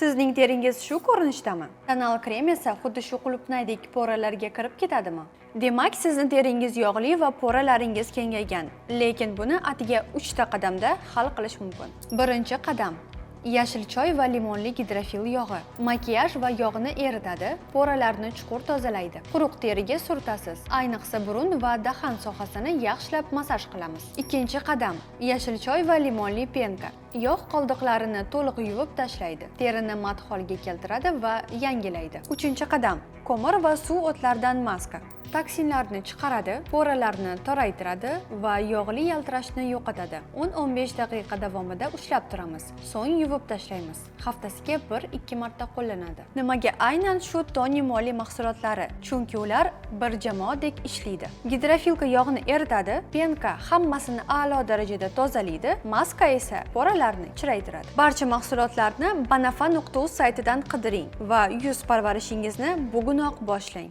Sizning teringiz shu ko'rinishdami? Tonal krem esa xuddi shu qulupnaydek poralarga kirib ketadimi? Demak, sizning teringiz yog'li va poralaringiz kengaygan. Lekin buni atigi 3 ta qadamda hal qilish mumkin. Birinchi qadam: yashil choy va limonli gidrofil yog'i. Makiyaj va yog'ni eritadi, poralarni chuqur tozalaydi. Quruq teriga suritasiz. Ayniqsa burun va dahan sohasini yaxshilab masaj qilamiz. Ikkinchi qadam: yashil choy va limonli penka. Yog' qoldiqlarini to'liq yuvib tashlaydi. Terini mat holga keltiradi va yangilaydi. Uchinchi qadam: ko'mir va suv o'tlaridan maska. Toksinlarni chiqaradi, poralarni toraytiradi va yog'li yaltirashni yo'qotadi. 10-15 daqiqa davomida ushlab turamiz. So'ng yuvib tashlaymiz. Haftasiga 1-2 marta qo'llanadi. Nimaga aynan shu Toni Moly mahsulotlari? Chunki ular bir jamoadek ishlaydi. Gidrofilka yog'ni eritadi, penka hammasini a'lo darajada tozalaydi, maska esa poralarni chiraytiradi. Barcha mahsulotlarni banafa.uz saytidan qidiring va yuz parvarishingizni bugunoq boshlang.